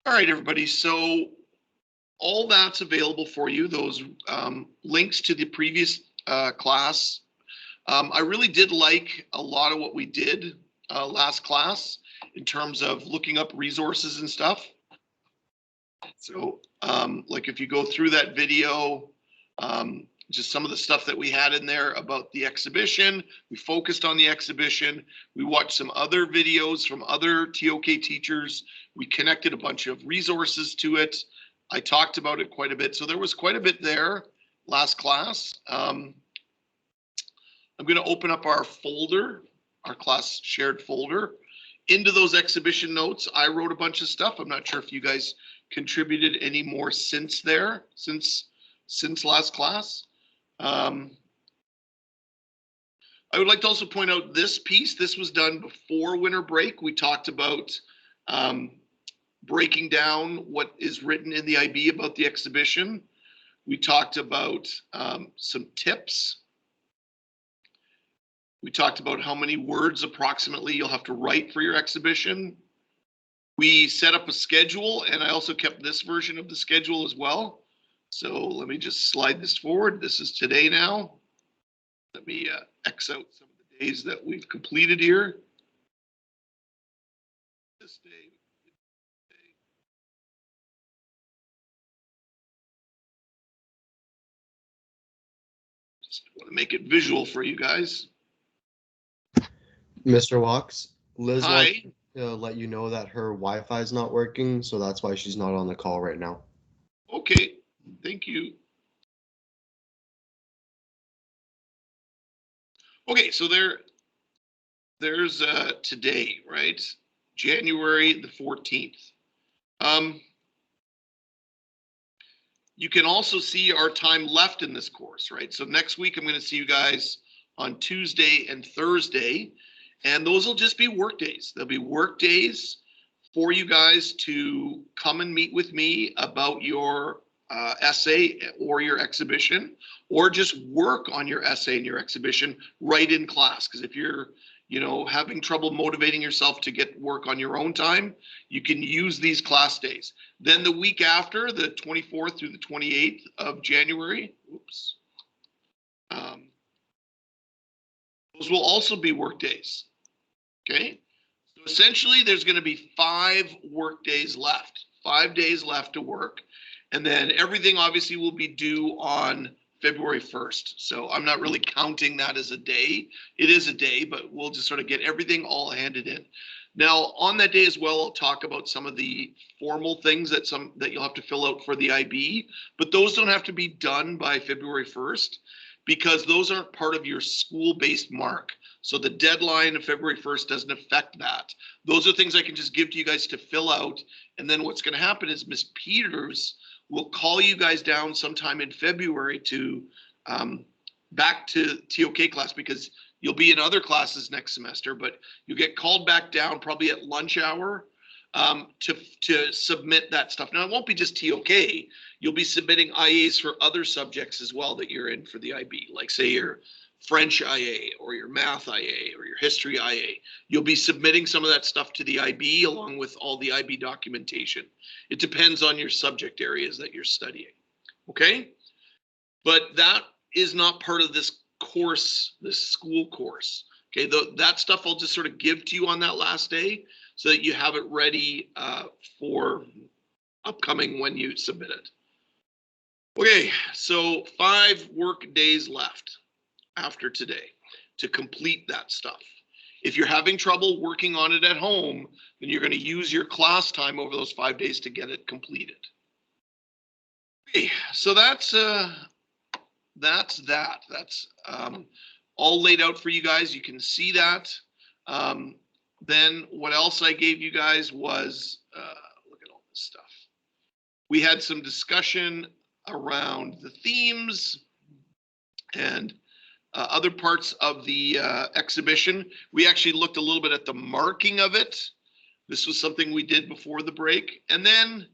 All right, everybody. So all that's available for you, those links to the previous class. I really did like a lot of what we did last class in terms of looking up resources and stuff. So like if you go through that video, just some of the stuff that we had in there about the exhibition, we focused on the exhibition. We watched some other videos from other TOK teachers. We connected a bunch of resources to it. I talked about it quite a bit. So there was quite a bit there last class. I'm going to open up our folder, our class shared folder. Into those exhibition notes, I wrote a bunch of stuff. I'm not sure if you guys contributed any more since last class. I would like to also point out this piece. This was done before winter break. We talked about breaking down what is written in the IB about the exhibition. We talked about some tips. We talked about how many words approximately you'll have to write for your exhibition. We set up a schedule, and I also kept this version of the schedule as well. So let me just slide this forward. This is today now. Let me X out some of the days that we've completed here. This day. Just want to make it visual for you guys. Mr. Walks, Liz Hi. wants to let you know that her Wi-Fi is not working, so that's why she's not on the call right now. Okay, thank you. Okay, so there's today, right? January the 14th. You can also see our time left in this course, right? So next week, I'm going to see you guys on Tuesday and Thursday, and those will just be work days. There'll be work days for you guys to come and meet with me about your essay or your exhibition, or just work on your essay and your exhibition right in class. Because if you're having trouble motivating yourself to get work on your own time, you can use these class days. Then the week after, the 24th through the 28th of January, those will also be work days. Okay, so essentially there's going to be 5 work days left, 5 days left to work, and then everything obviously will be due on February 1st. So I'm not really counting that as a day. It is a day, but we'll just sort of get everything all handed in. Now, on that day as well, I'll talk about some of the formal things that you'll have to fill out for the IB, but those don't have to be done by February 1st because those aren't part of your school-based mark. So the deadline of February 1st doesn't affect that. Those are things I can just give to you guys to fill out. And then what's going to happen is Miss Peters will call you guys down sometime in February to back to TOK class, because you'll be in other classes next semester, but you'll get called back down probably at lunch hour to submit that stuff. Now, it won't be just TOK. You'll be submitting IAs for other subjects as well that you're in for the IB, like say your French IA or your math IA or your history IA. You'll be submitting some of that stuff to the IB along with all the IB documentation. It depends on your subject areas that you're studying, okay? But that is not part of this course, this school course, okay? That stuff I'll just sort of give to you on that last day so that you have it ready for upcoming when you submit it. Okay, so 5 work days left after today to complete that stuff. If you're having trouble working on it at home, then you're going to use your class time over those 5 days to get it completed. Okay, so that's that. That's all laid out for you guys. You can see that. Then what else I gave you guys was, look at all this stuff. We had some discussion around the themes and other parts of the exhibition. We actually looked a little bit at the marking of it. This was something we did before the break. And then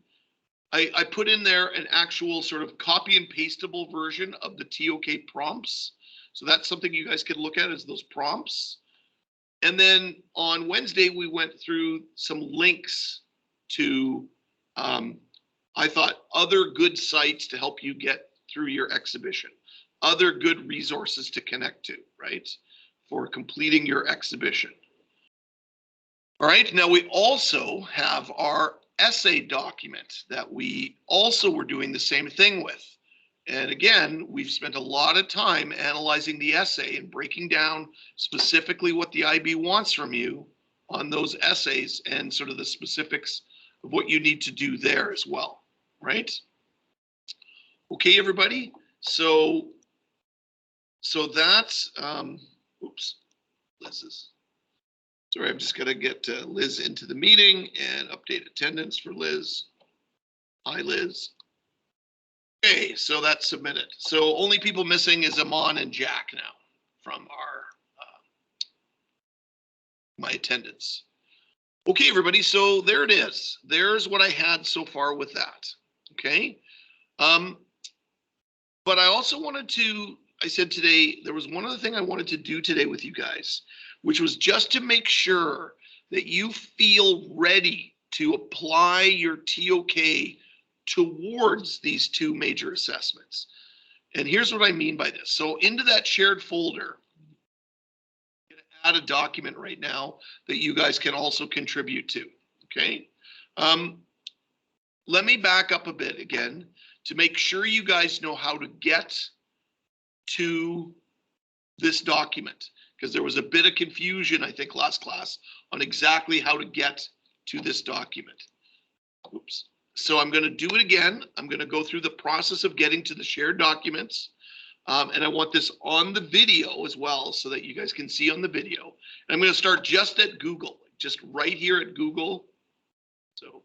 I put in there an actual sort of copy and pastable version of the TOK prompts. So that's something you guys could look at, is those prompts. And then on Wednesday, we went through some links to I thought other good sites to help you get through your exhibition, other good resources to connect to, right, for completing your exhibition. All right, now we also have our essay document that we also were doing the same thing with. And again, we've spent a lot of time analyzing the essay and breaking down specifically what the IB wants from you on those essays and sort of the specifics of what you need to do there as well, right? Okay, everybody. So that's, oops, Liz is, sorry, I'm just gonna get Liz into the meeting and update attendance for Liz. Hi, Liz. Okay, so that's submitted. So only people missing is Amon and Jack now from our my attendance. Okay, everybody, so there it is. There's what I had so far with that. Okay. But I also wanted to, I said today, there was one other thing I wanted to do today with you guys, which was just to make sure that you feel ready to apply your TOK towards these two major assessments. And here's what I mean by this. So into that shared folder, I'm going to add a document right now that you guys can also contribute to, okay? Let me back up a bit again to make sure you guys know how to get to this document, because there was a bit of confusion, I think, last class on exactly how to get to this document. Oops. So I'm going to do it again. I'm going to go through the process of getting to the shared documents. And I want this on the video as well so that you guys can see on the video. And I'm going to start just at Google, just right here at Google. So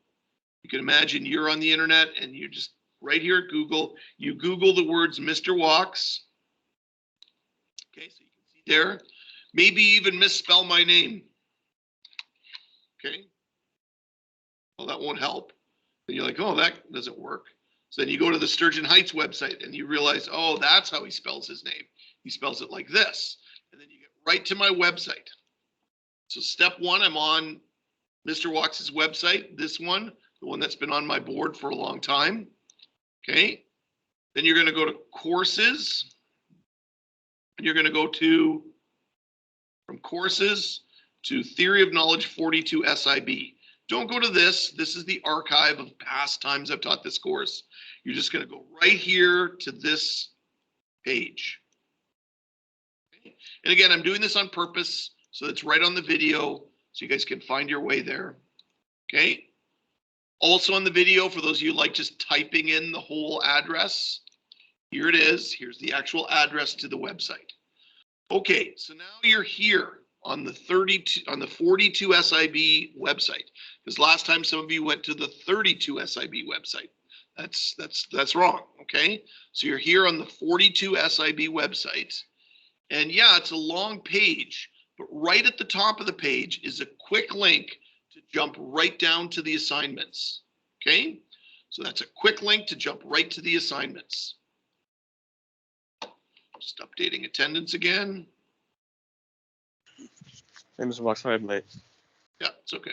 you can imagine you're on the internet and you're just right here at Google. You Google the words Mr. Walks. Okay, so you can see there. Maybe even misspell my name. Okay. Well, that won't help. Then you're like, oh, that doesn't work. So then you go to the Sturgeon Heights website and you realize, oh, that's how he spells his name. He spells it like this. And then you get right to my website. So step one, I'm on Mr. Walks' website, this one, the one that's been on my board for a long time. Okay. Then you're going to go to courses. And you're going to go to, from courses to Theory of Knowledge 42 SIB. Don't go to this. This is the archive of past times I've taught this course. You're just going to go right here to this page. Okay. And again, I'm doing this on purpose, so it's right on the video, so you guys can find your way there. Okay. Also on the video, for those of you who like just typing in the whole address, here it is. Here's the actual address to the website. Okay, so now you're here on the 42 SIB website, because last time some of you went to the 32 SIB website. That's wrong. Okay, so you're here on the 42 SIB website, and yeah, it's a long page, but right at the top of the page is a quick link to jump right down to the assignments. Okay, so that's a quick link to jump right to the assignments. Just updating attendance again. Hey, Mr. Walks, sorry I'm late. Yeah, it's okay.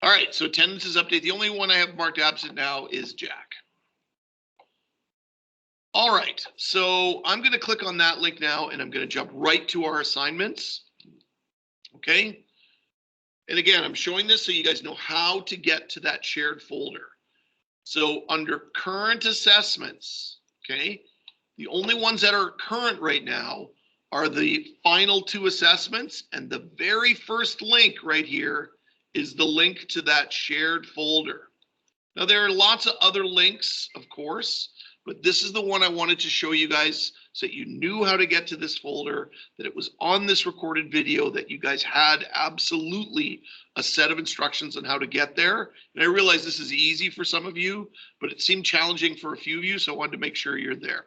All right, so attendance is updated. The only one I have marked absent now is Jack. All right, so I'm going to click on that link now, and I'm going to jump right to our assignments. Okay. And again, I'm showing this so you guys know how to get to that shared folder. So under current assessments, okay, the only ones that are current right now are the final two assessments, and the very first link right here is the link to that shared folder. Now there are lots of other links, of course, but this is the one I wanted to show you guys so that you knew how to get to this folder, that it was on this recorded video, that you guys had absolutely a set of instructions on how to get there. And I realize this is easy for some of you, but it seemed challenging for a few of you, so I wanted to make sure you're there.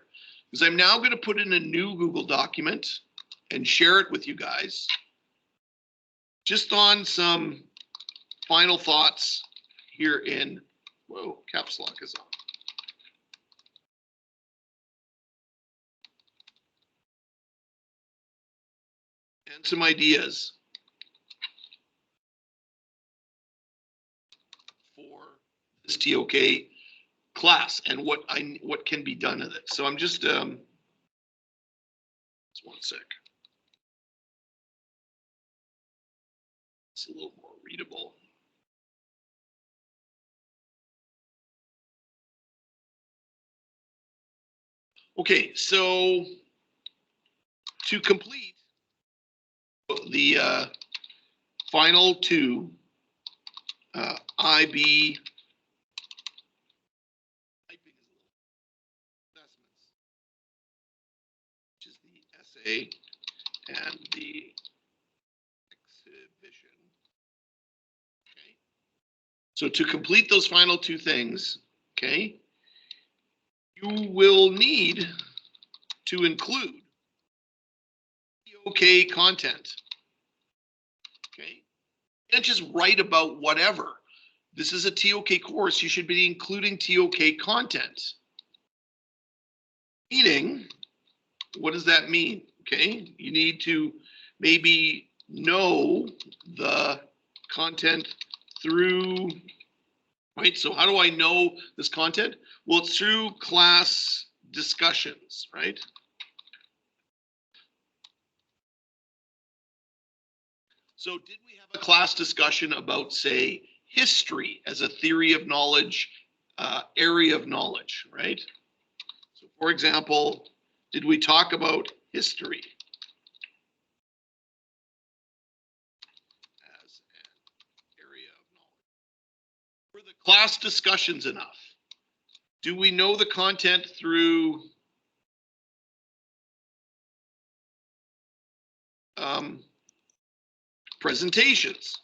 Because I'm now going to put in a new Google document and share it with you guys. Just on some final thoughts here in, whoa, caps lock is on. And some ideas for this TOK class and what can be done with it. So I'm just, just one sec. It's a little more readable. Okay, so to complete the final two IB assessments, which is the essay and the exhibition. Okay. So to complete those final two things, okay, you will need to include TOK content. Okay. You can't just write about whatever. This is a TOK course. You should be including TOK content. Meaning, what does that mean? Okay, you need to maybe know the content through, right? So how do I know this content? Well, it's through class discussions, right? So did we have a class discussion about, say, history as a theory of knowledge, area of knowledge, right? So for example, did we talk about history as an area of knowledge? Were the class discussions enough? Do we know the content through presentations?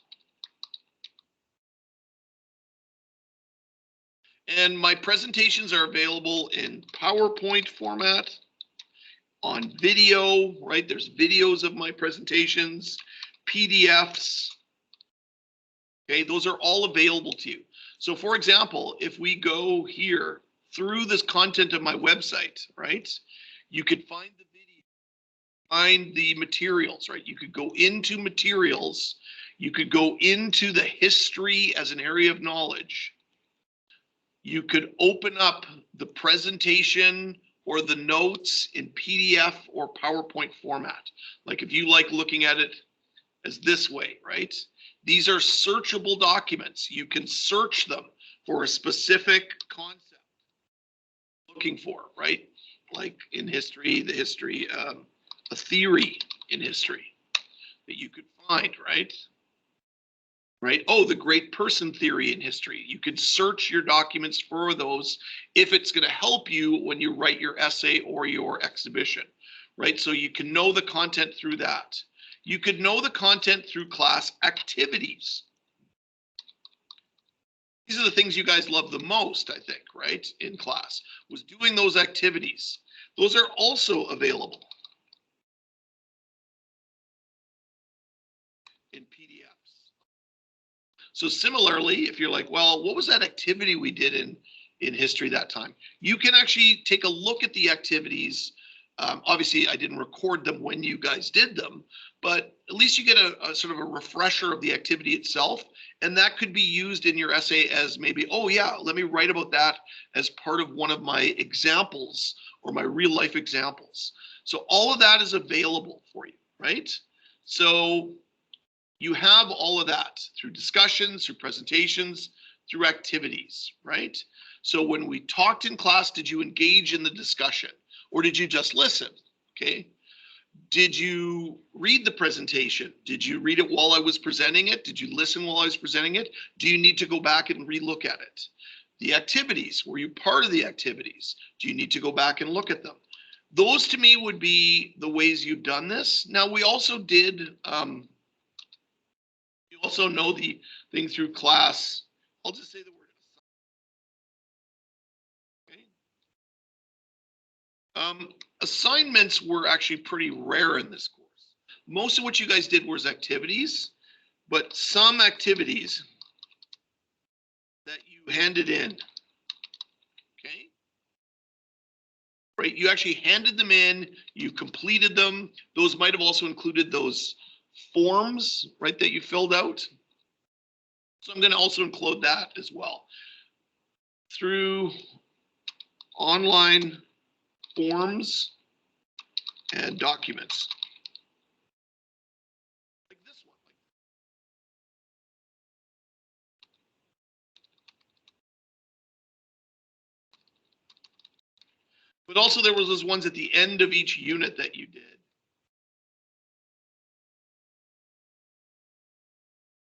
And my presentations are available in PowerPoint format, on video, right? There's videos of my presentations, PDFs. Okay, those are all available to you. So for example, if we go here through this content of my website, right? You could find the video, find the materials, right? You could go into materials. You could go into the history as an area of knowledge. You could open up the presentation or the notes in PDF or PowerPoint format. Like if you like looking at it as this way, right? These are searchable documents. You can search them for a specific concept looking for, right? Like in history, the history, a theory in history that you could find, right? Right? Oh, the great person theory in history. You could search your documents for those if it's going to help you when you write your essay or your exhibition, right? So you can know the content through that. You could know the content through class activities. These are the things you guys love the most, I think, right? In class, was doing those activities. Those are also available in PDFs. So similarly, if you're like, well, what was that activity we did in history that time? You can actually take a look at the activities. Obviously, I didn't record them when you guys did them, but at least you get a sort of a refresher of the activity itself. And that could be used in your essay as maybe, oh yeah, let me write about that as part of one of my examples or my real life examples. So all of that is available for you, right? So you have all of that through discussions, through presentations, through activities, right? So when we talked in class, did you engage in the discussion or did you just listen? Okay. Did you read the presentation? Did you read it while I was presenting it? Did you listen while I was presenting it? Do you need to go back and relook at it? The activities, were you part of the activities? Do you need to go back and look at them? Those to me would be the ways you've done this. Now we also did, you also know the thing through class. I'll just say the word. Okay. Assignments were actually pretty rare in this course. Most of what you guys did was activities, but some activities that you handed in, okay? Right, you actually handed them in, you completed them. Those might have also included those forms, right, that you filled out. So I'm going to also include that as well. through online forms and documents. Like this one. But also there was those ones at the end of each unit that you did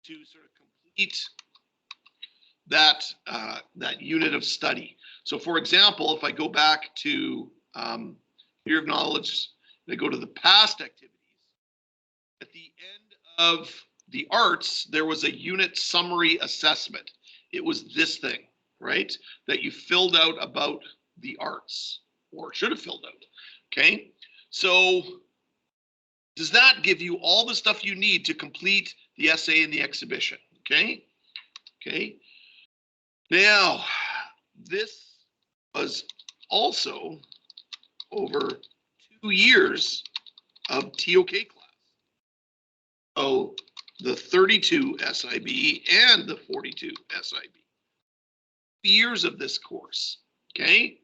to sort of complete that that unit of study. So for example, if I go back to Year of Knowledge, and I go to the past activities, at the end of the arts, there was a unit summary assessment. It was this thing, right? That you filled out about the arts, or should have filled out, okay? So does that give you all the stuff you need to complete the essay and the exhibition, okay? Okay. Now, this was also over 2 years of TOK class. So the 32 SIB and the 42 SIB. Years of this course, okay?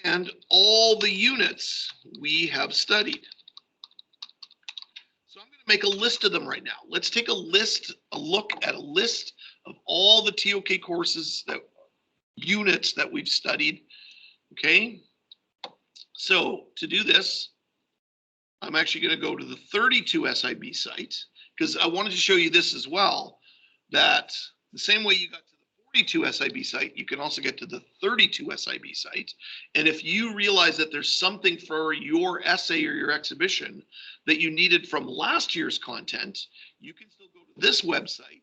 And all the units we have studied. So I'm going to make a list of them right now. Let's take a look at a list of all the TOK courses, units that we've studied, okay? So to do this, I'm actually going to go to the 32 SIB site, because I wanted to show you this as well, that the same way you got to the 42 SIB site, you can also get to the 32 SIB site. And if you realize that there's something for your essay or your exhibition that you needed from last year's content, you can still go to this website.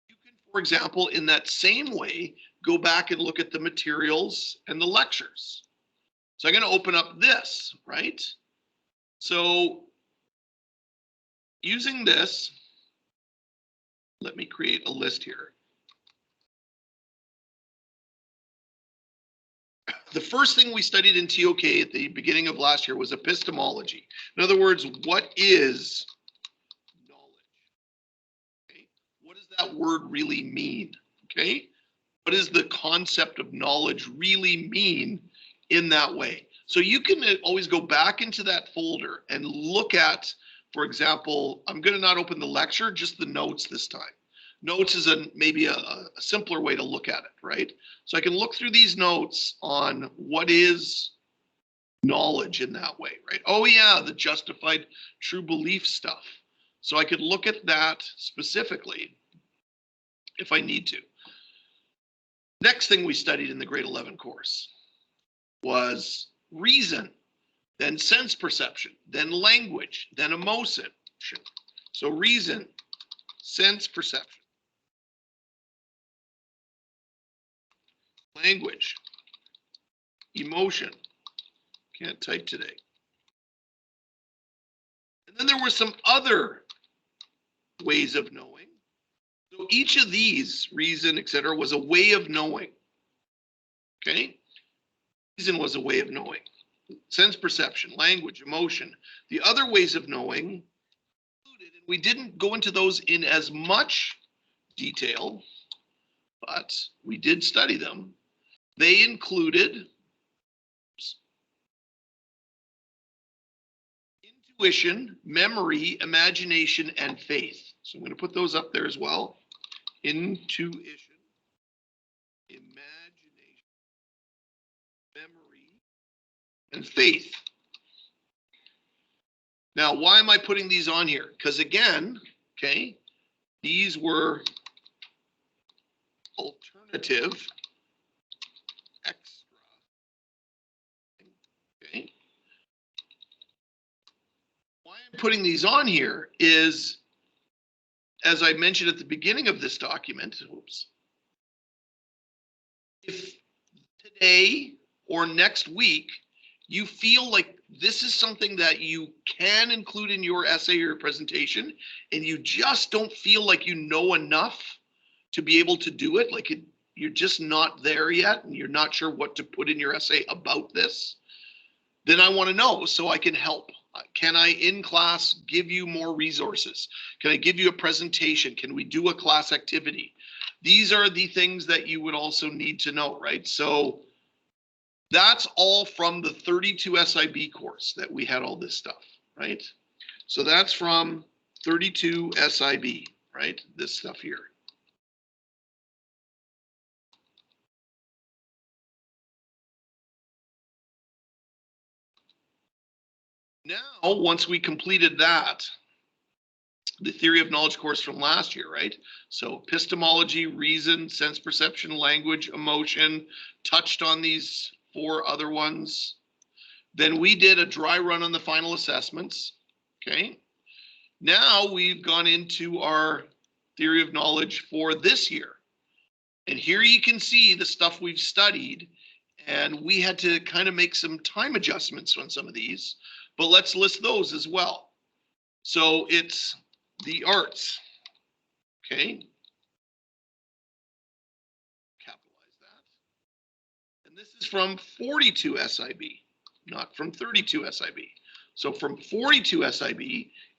You can, for example, in that same way, go back and look at the materials and the lectures. So I'm going to open up this, right? So using this, let me create a list here. The first thing we studied in TOK at the beginning of last year was epistemology. In other words, what is knowledge? Okay. What does that word really mean? Okay. What does the concept of knowledge really mean in that way? So you can always go back into that folder and look at, for example, I'm going to not open the lecture, just the notes this time. Notes is maybe a simpler way to look at it, right? So I can look through these notes on what is knowledge in that way, right? Oh yeah, the justified true belief stuff. So I could look at that specifically if I need to. Next thing we studied in the grade 11 course was reason, then sense perception, then language, then emotion. So reason, sense perception, language, emotion. Can't type today. And then there were some other ways of knowing. So each of these, reason, etc., was a way of knowing. Okay? Reason was a way of knowing. Sense perception, language, emotion. The other ways of knowing, we didn't go into those in as much detail, but we did study them. They included intuition, memory, imagination, and faith. So I'm going to put those up there as well. Intuition, imagination, memory, and faith. Now, why am I putting these on here? Because again, okay, these were alternative extra. Okay. Why I'm putting these on here is, as I mentioned at the beginning of this document, oops, if today or next week you feel like this is something that you can include in your essay or your presentation, and you just don't feel like you know enough to be able to do it, like you're just not there yet and you're not sure what to put in your essay about this, then I want to know so I can help. Can I, in class, give you more resources? Can I give you a presentation? Can we do a class activity? These are the things that you would also need to know, right? So that's all from the 32 SIB course that we had all this stuff, right? So that's from 32 SIB, right? This stuff here. Now, once we completed that, the theory of knowledge course from last year, right? So epistemology, reason, sense perception, language, emotion, touched on these 4 other ones. Then we did a dry run on the final assessments, okay? Now we've gone into our theory of knowledge for this year. And here you can see the stuff we've studied, and we had to kind of make some time adjustments on some of these, but let's list those as well. So it's the arts, okay? Capitalize that. And this is from 42 SIB, not from 32 SIB. So from 42 SIB,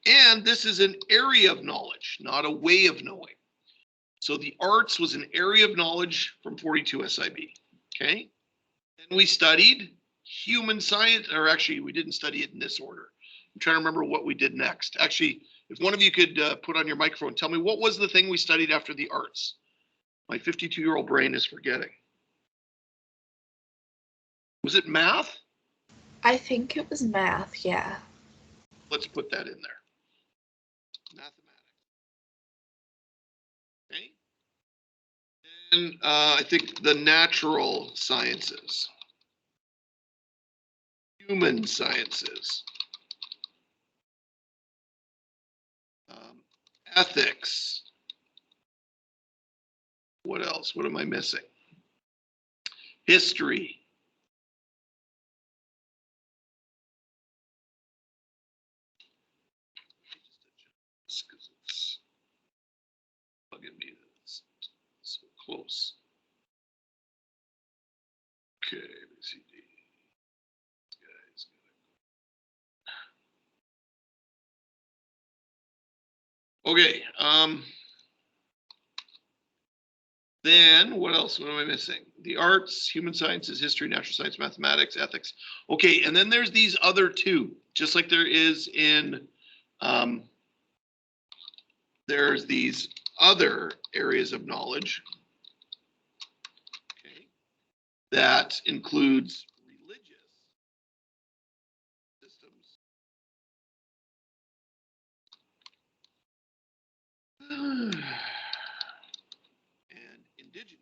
and this is an area of knowledge, not a way of knowing. So the arts was an area of knowledge from 42 SIB, okay? And we studied human science, or actually we didn't study it in this order. I'm trying to remember what we did next. Actually, if one of you could put on your microphone, tell me what was the thing we studied after the arts? My 52-year-old brain is forgetting. Was it math? I think it was math, yeah. Let's put that in there. Mathematics. Okay. And I think the natural sciences. Human sciences. Ethics. What else? What am I missing? History. Because it's bugging me that it's so close. Okay, ABCD. Okay, then what else? What am I missing? The arts, human sciences, history, natural science, mathematics, ethics. Okay, and then there's these other 2, just like there is in, there's these other areas of knowledge, okay, that includes religious systems. And indigenous.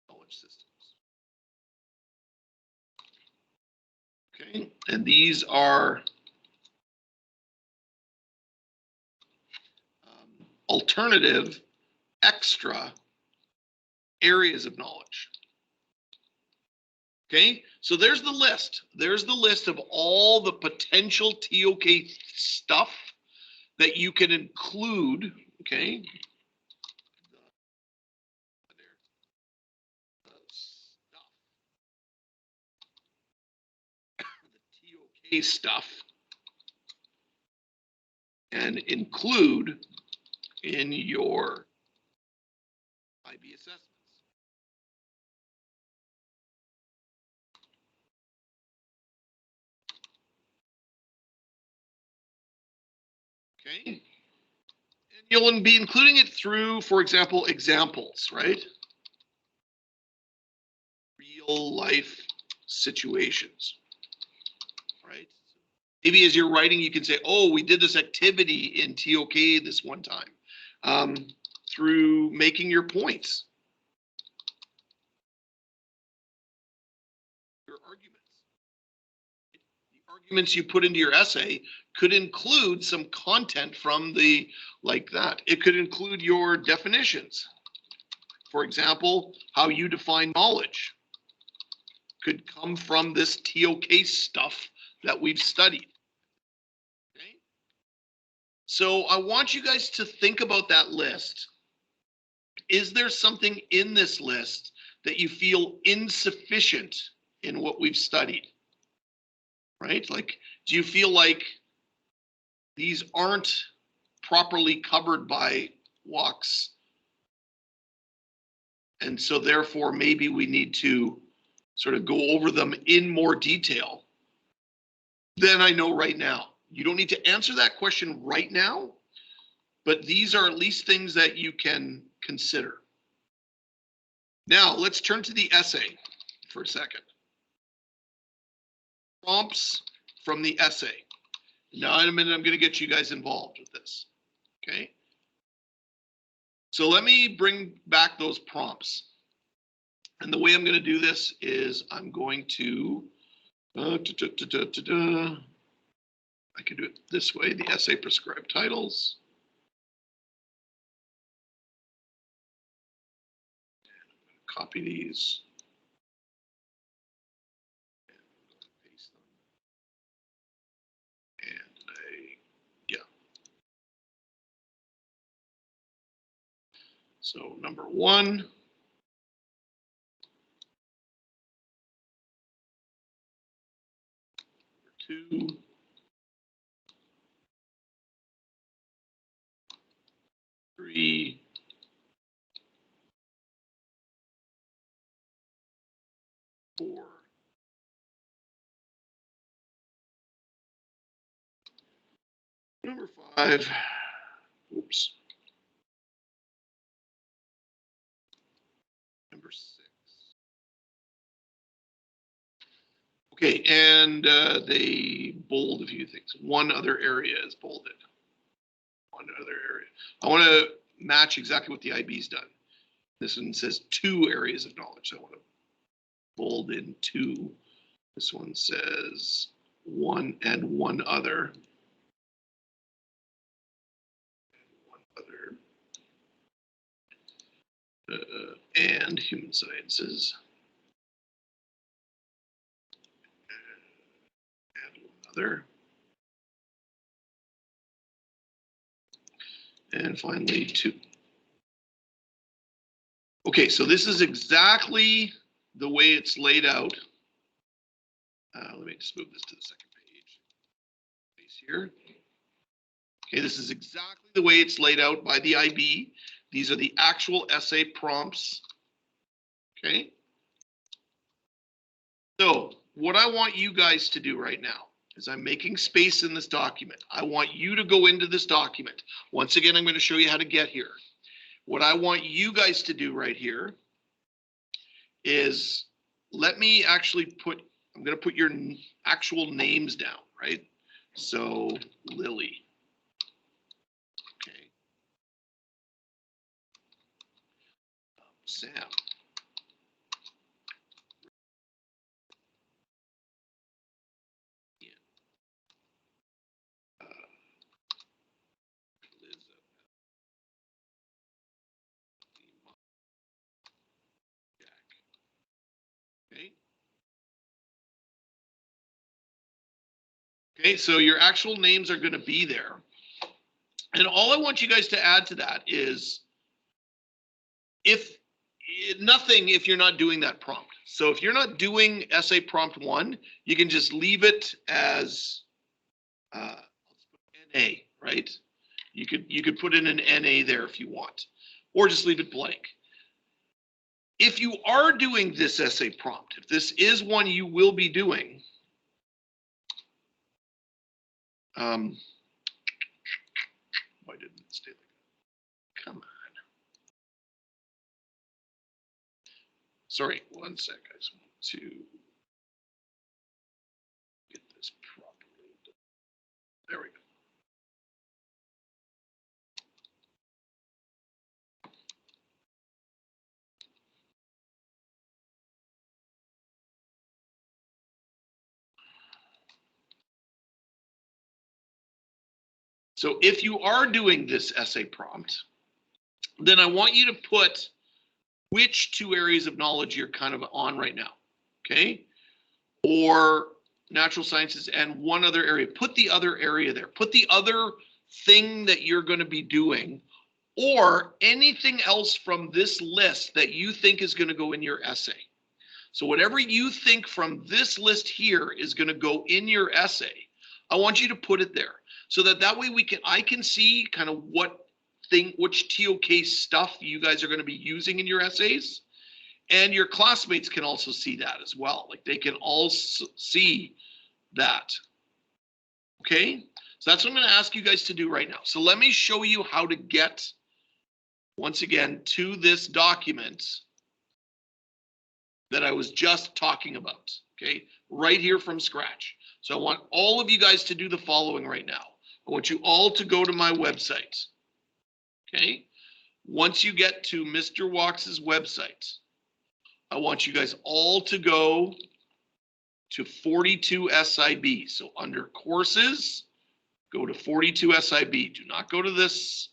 Knowledge systems. Okay, and these are alternative, extra areas of knowledge. Okay, so there's the list. There's the list of all the potential TOK stuff that you can include, okay? The TOK stuff, and include in your IB assessments. Okay, and you'll be including it through, for example, examples, right? Real life situations, right? Maybe as you're writing, you can say, oh, we did this activity in TOK this one time, through making your points. Your arguments. The arguments you put into your essay could include some content from the, like that. It could include your definitions. For example, how you define knowledge could come from this TOK stuff that we've studied. Okay? So I want you guys to think about that list. Is there something in this list that you feel insufficient in what we've studied? Right? Like, do you feel like these aren't properly covered by walks? And so therefore, maybe we need to sort of go over them in more detail than I know right now. You don't need to answer that question right now, but these are at least things that you can consider. Now, let's turn to the essay for a second. Prompts from the essay. Now, in a minute, I'm going to get you guys involved with this. Okay. So let me bring back those prompts. And the way I'm going to do this is I'm going to, I can do it this way, the essay prescribed titles. Copy these. And paste them. And yeah. So number 1. Number 2. Three. 4. Number 5. Oops. Number 6. Okay, and they bold a few things. One other area is bolded. One other area. I want to match exactly what the IB's done. This one says 2 areas of knowledge. So I want to bold in 2. This one says 1 and 1 other. And human sciences. And 1 other. And finally 2. Okay, so this is exactly the way it's laid out. Let me just move this to the second page. Here. Okay, this is exactly the way it's laid out by the IB. These are the actual essay prompts. Okay. So what I want you guys to do right now is I'm making space in this document. I want you to go into this document. Once again, I'm going to show you how to get here. What I want you guys to do right here is let me actually put, I'm going to put your actual names down, right? So Lily. Okay. Sam. Okay. Okay, so your actual names are going to be there. And all I want you guys to add to that is nothing if you're not doing that prompt. So if you're not doing essay prompt 1, you can just leave it as NA, right? You could put in an NA there if you want, or just leave it blank. If you are doing this essay prompt, if this is one you will be doing, why didn't it stay like that? Come on. Sorry, one sec. I just want to get this properly done. There we go. So if you are doing this essay prompt, then I want you to put which 2 areas of knowledge you're kind of on right now, okay? Or natural sciences and 1 other area. Put the other area there. Put the other thing that you're going to be doing or anything else from this list that you think is going to go in your essay. So whatever you think from this list here is going to go in your essay, I want you to put it there so that way I can see kind of which TOK stuff you guys are going to be using in your essays, and your classmates can also see that as well. Like they can all see that. Okay, so that's what I'm going to ask you guys to do right now. So let me show you how to get, once again, to this document that I was just talking about, okay, right here from scratch. So I want all of you guys to do the following right now. I want you all to go to my website, okay? Once you get to Mr. Walks's website, I want you guys all to go to 42SIB. So under courses, go to 42SIB. Do not go to this,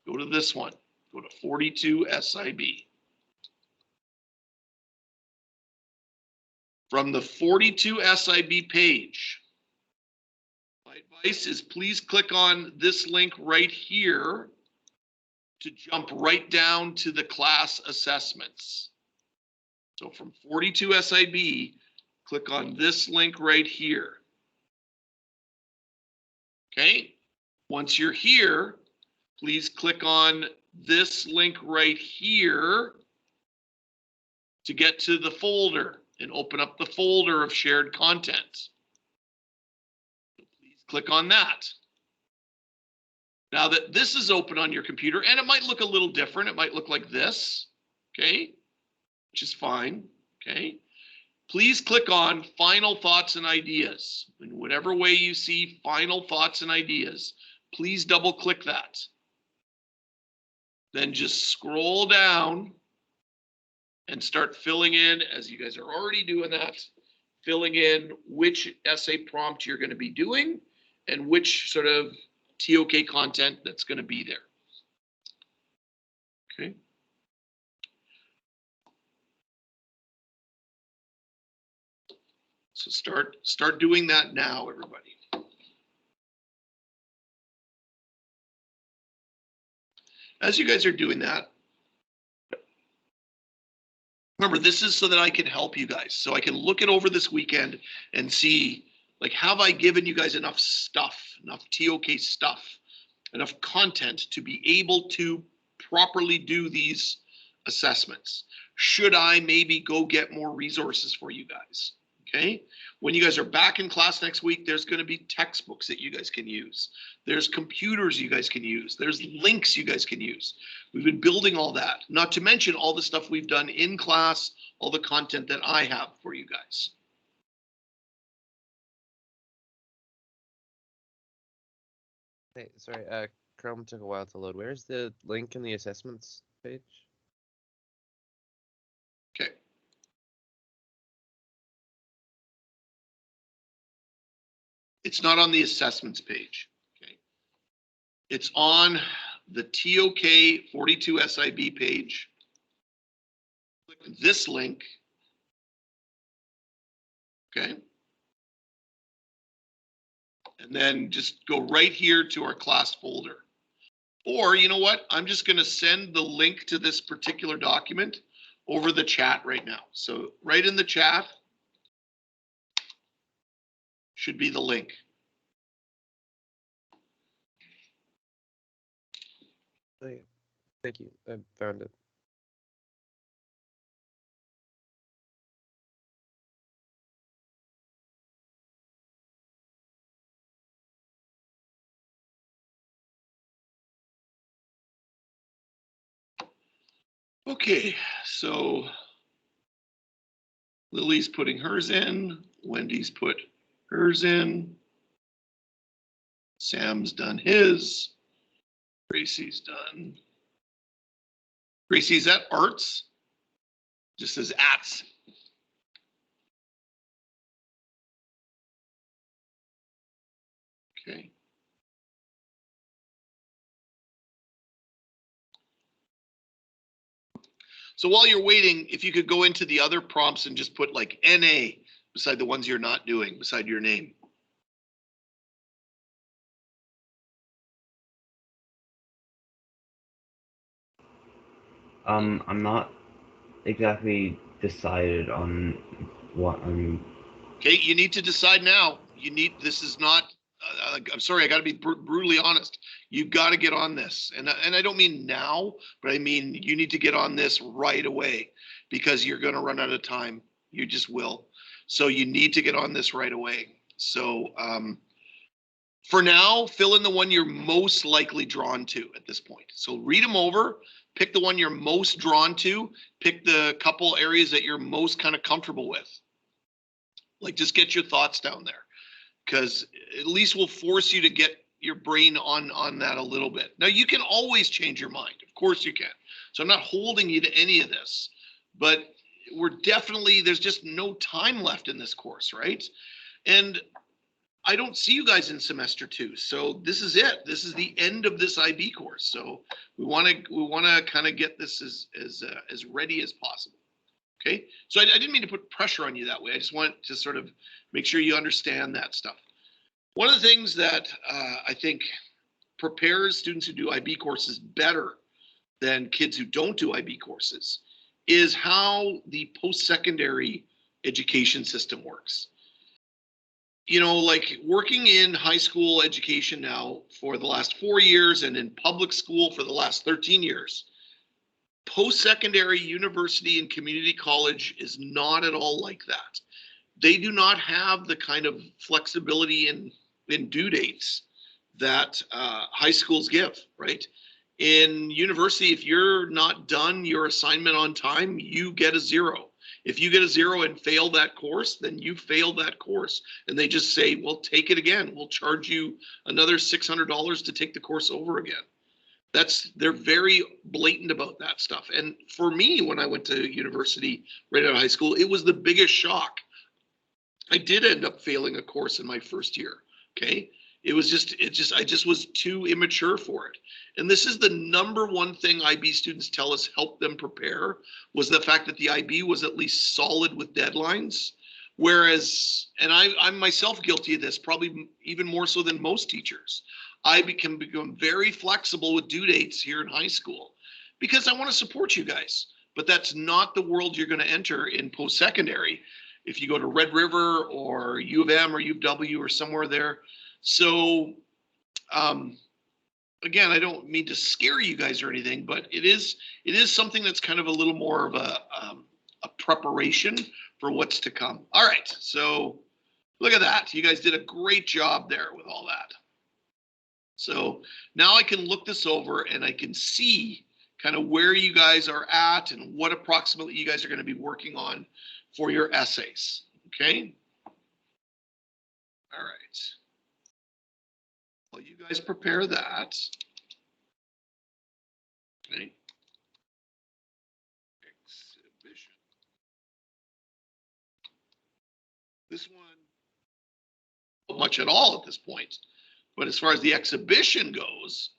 go to this one. Go to 42SIB. From the 42SIB page, my advice is please click on this link right here to jump right down to the class assessments. So from 42SIB, click on this link right here. Okay, once you're here, please click on this link right here to get to the folder and open up the folder of shared content. Please click on that. Now that this is open on your computer, and it might look a little different, it might look like this, okay, which is fine, okay. Please click on Final Thoughts and Ideas. In whatever way you see Final Thoughts and Ideas, please double click that. Then just scroll down and start filling in, as you guys are already doing that, filling in which essay prompt you're going to be doing and which sort of TOK content that's going to be there. Okay. So start doing that now, everybody. As you guys are doing that, remember, this is so that I can help you guys. So I can look it over this weekend and see, like, have I given you guys enough stuff, enough TOK stuff, enough content to be able to properly do these assessments? Should I maybe go get more resources for you guys? Okay. When you guys are back in class next week, there's going to be textbooks that you guys can use. There's computers you guys can use. There's links you guys can use. We've been building all that, not to mention all the stuff we've done in class, all the content that I have for you guys. Hey, sorry, Chrome took a while to load. Where's the link in the assessments page? Okay. It's not on the assessments page. Okay. It's on the TOK42SIB page. Click this link. Okay. And then just go right here to our class folder. Or you know what? I'm just going to send the link to this particular document over the chat right now. So right in the chat should be the link. Okay. Thank you. I found it. Okay, so Lily's putting hers in, Wendy's put hers in, Sam's done his, Gracie's done. Gracie, is that arts? Just says ats. Okay. So while you're waiting, if you could go into the other prompts and just put like NA beside the ones you're not doing, beside your name. I'm not exactly decided on what I'm. Okay, you need to decide now. This is not, I'm sorry, I got to be brutally honest. You've got to get on this. And I don't mean now, but I mean, you need to get on this right away because you're going to run out of time. You just will. So you need to get on this right away. So for now, fill in the one you're most likely drawn to at this point. So read them over, pick the one you're most drawn to, pick the couple areas that you're most kind of comfortable with. Like, just get your thoughts down there, because at least we'll force you to get your brain on that a little bit. Now, you can always change your mind. Of course you can. So I'm not holding you to any of this, but there's just no time left in this course, right? And I don't see you guys in semester 2. So this is it. This is the end of this IB course. So we want to kind of get this as ready as possible. Okay, so I didn't mean to put pressure on you that way. I just want to sort of make sure you understand that stuff. One of the things that I think prepares students who do IB courses better than kids who don't do IB courses is how the post-secondary education system works. You know, like working in high school education now for the last 4 years and in public school for the last 13 years, post-secondary university and community college is not at all like that. They do not have the kind of flexibility in due dates that high schools give, right? In university, if you're not done your assignment on time, you get a 0. If you get a 0 and fail that course, then you fail that course. And they just say, well, take it again. We'll charge you another $600 to take the course over again. They're very blatant about that stuff. And for me, when I went to university right out of high school, it was the biggest shock. I did end up failing a course in my first year. Okay. I just was too immature for it. And this is the number one thing IB students tell us helped them prepare, was the fact that the IB was at least solid with deadlines. Whereas, and I'm myself guilty of this, probably even more so than most teachers. I become very flexible with due dates here in high school because I want to support you guys. But that's not the world you're going to enter in post-secondary if you go to Red River or U of M or U of W or somewhere there. So again, I don't mean to scare you guys or anything, but it is something that's kind of a little more of a preparation for what's to come. All right, so look at that. You guys did a great job there with all that. So now I can look this over and I can see kind of where you guys are at and what approximately you guys are going to be working on for your essays. Okay. All right. Well, you guys prepare that. Okay. Exhibition. This one, not much at all at this point. But as far as the exhibition goes,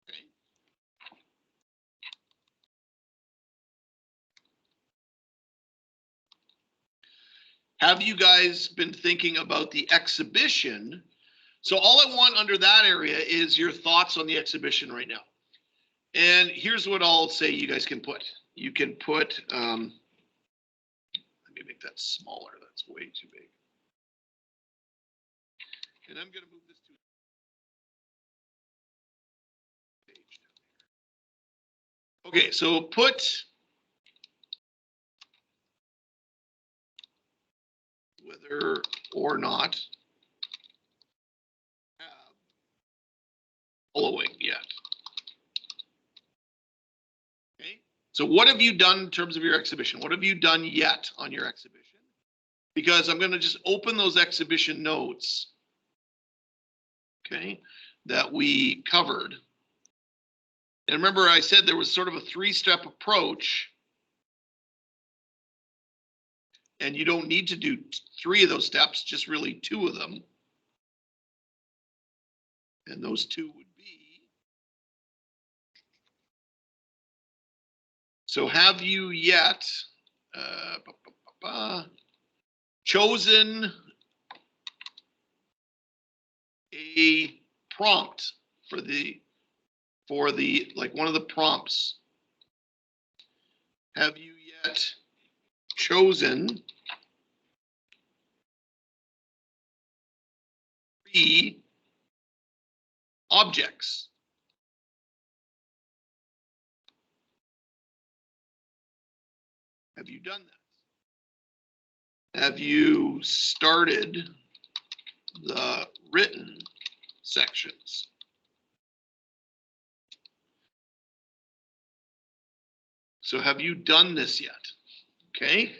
okay. Have you guys been thinking about the exhibition? So all I want under that area is your thoughts on the exhibition right now. And here's what I'll say you guys can put. You can put, let me make that smaller. That's way too big. And I'm going to move this to a page down here. Okay, so put whether or not have following yet. Okay, so what have you done in terms of your exhibition? What have you done yet on your exhibition? Because I'm going to just open those exhibition notes, okay, that we covered. And remember, I said there was sort of a 3-step approach, and you don't need to do 3 of those steps, just really 2 of them. And those 2 would be, so have you yet chosen a prompt for the like one of the prompts. Have you yet chosen 3 objects? Have you done that? Have you started the written sections? So have you done this yet? Okay.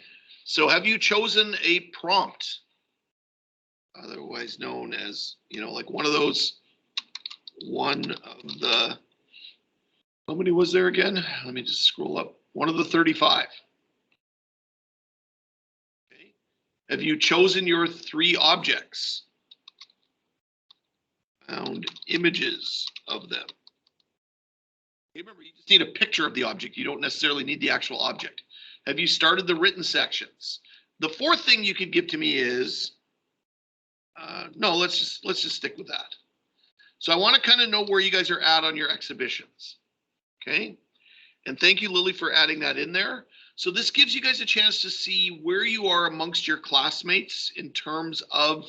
So have you chosen a prompt? Otherwise known as, you know, like one of the, how many was there again? Let me just scroll up. One of the 35. Okay. Have you chosen your 3 objects? Found images of them. Remember, you just need a picture of the object. You don't necessarily need the actual object. Have you started the written sections? The 4th thing you could give to me is, no, let's just stick with that. So I want to kind of know where you guys are at on your exhibitions. Okay. And thank you, Lily, for adding that in there. So this gives you guys a chance to see where you are amongst your classmates in terms of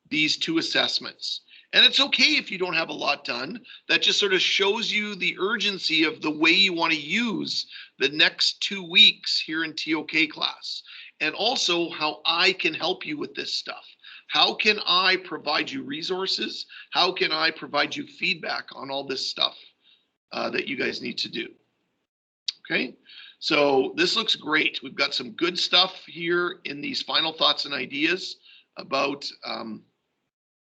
these 2 assessments. And it's okay if you don't have a lot done. That just sort of shows you the urgency of the way you want to use the next 2 weeks here in TOK class. And also how I can help you with this stuff. How can I provide you resources? How can I provide you feedback on all this stuff that you guys need to do? Okay, so this looks great. We've got some good stuff here in these final thoughts and ideas about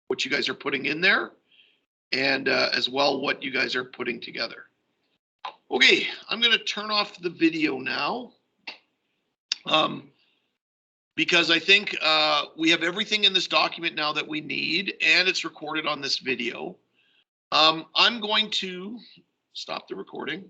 what you guys are putting in there, and as well what you guys are putting together. Okay, I'm going to turn off the video now because I think we have everything in this document now that we need, and it's recorded on this video. I'm going to stop the recording.